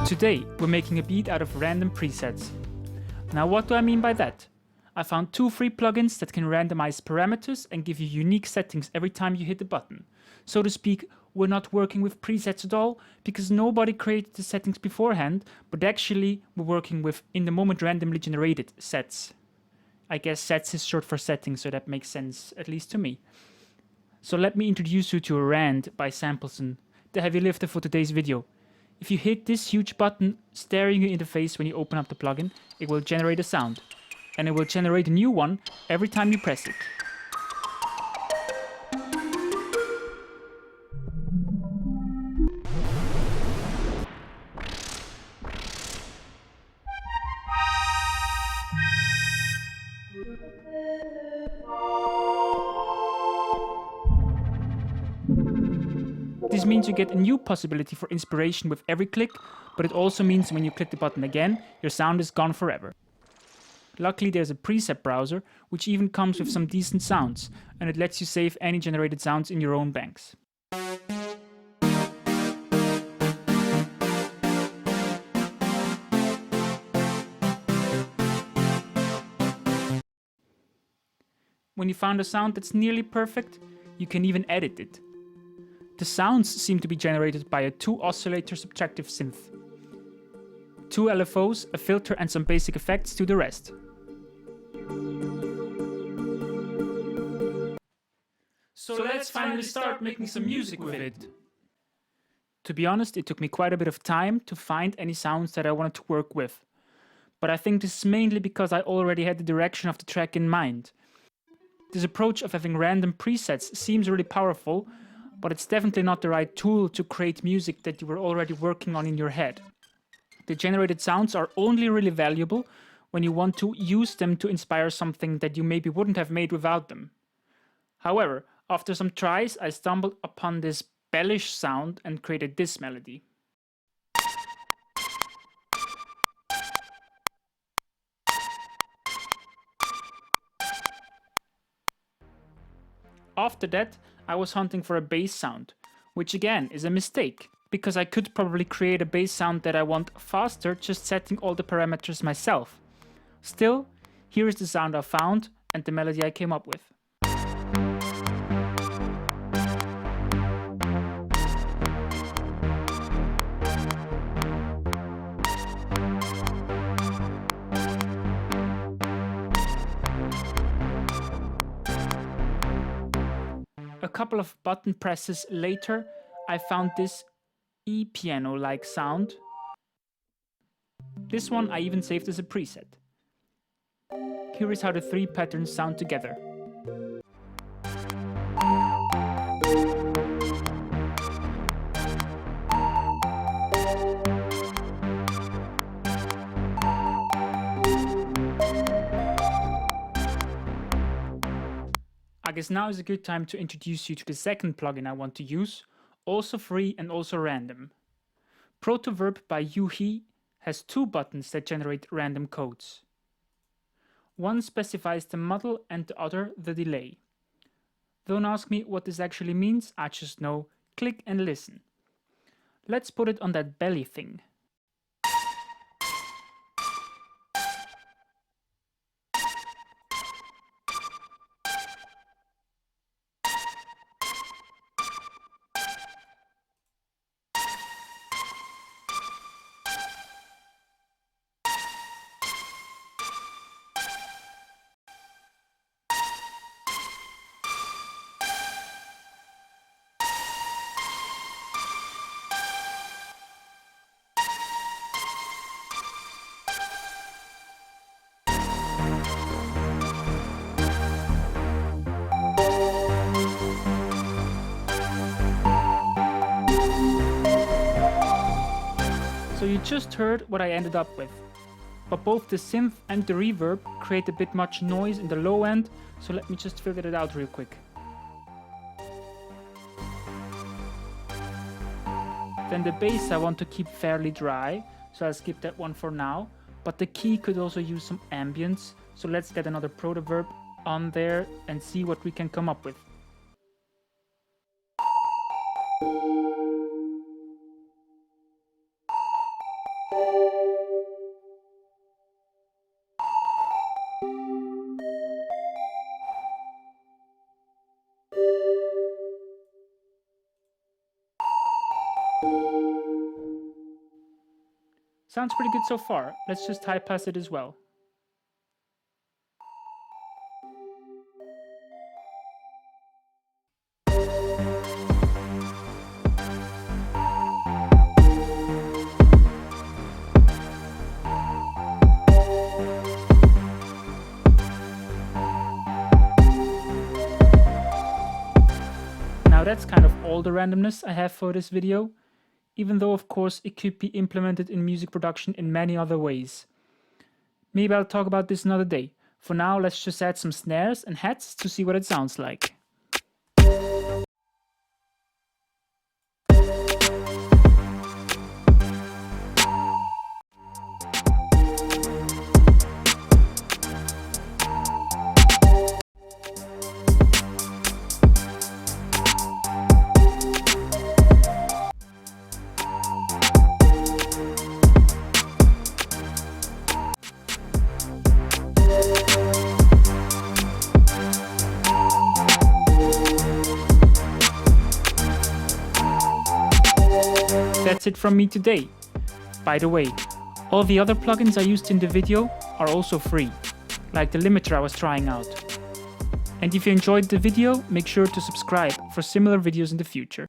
Today, we're making a beat out of random presets. Now, what do I mean by that? I found 2 free plugins that can randomize parameters and give you unique settings every time you hit the button. So to speak, we're not working with presets at all because nobody created the settings beforehand, but actually we're working with in the moment randomly generated sets. I guess sets is short for settings, so that makes sense, at least to me. So let me introduce you to a rand by Sampleson, the heavy lifter for today's video. If you hit this huge button staring you in the face when you open up the plugin, it will generate a sound. And it will generate a new one every time you press it. This means you get a new possibility for inspiration with every click, but it also means when you click the button again, your sound is gone forever. Luckily there's a preset browser, which even comes with some decent sounds, and it lets you save any generated sounds in your own banks. When you found a sound that's nearly perfect, you can even edit it. The sounds seem to be generated by a 2-oscillator subtractive synth. 2 LFOs, a filter and some basic effects to the rest. So let's finally start making some music with it. To be honest, it took me quite a bit of time to find any sounds that I wanted to work with. But I think this is mainly because I already had the direction of the track in mind. This approach of having random presets seems really powerful, but it's definitely not the right tool to create music that you were already working on in your head. The generated sounds are only really valuable when you want to use them to inspire something that you maybe wouldn't have made without them. However, after some tries, I stumbled upon this bellish sound and created this melody. After that, I was hunting for a bass sound, which again is a mistake, because I could probably create a bass sound that I want faster just setting all the parameters myself. Still, here is the sound I found and the melody I came up with. A couple of button presses later, I found this E-piano-like sound. This one I even saved as a preset. Here is how the 3 patterns sound together. I guess now is a good time to introduce you to the second plugin I want to use, also free and also random. Protoverb by Yuhi has 2 buttons that generate random codes. One specifies the model and the other the delay. Don't ask me what this actually means, I just know, click and listen. Let's put it on that belly thing. So you just heard what I ended up with. But both the synth and the reverb create a bit much noise in the low end, so let me just filter it out real quick. Then the bass I want to keep fairly dry, so I'll skip that one for now. But the key could also use some ambience, so let's get another Protoverb on there and see what we can come up with. Sounds pretty good so far. Let's just high pass it as well. Now that's kind of all the randomness I have for this video, even though of course it could be implemented in music production in many other ways. Maybe I'll talk about this another day. For now, let's just add some snares and hats to see what it sounds like. That's it from me today. By the way, all the other plugins I used in the video are also free, like the limiter I was trying out. And if you enjoyed the video, make sure to subscribe for similar videos in the future.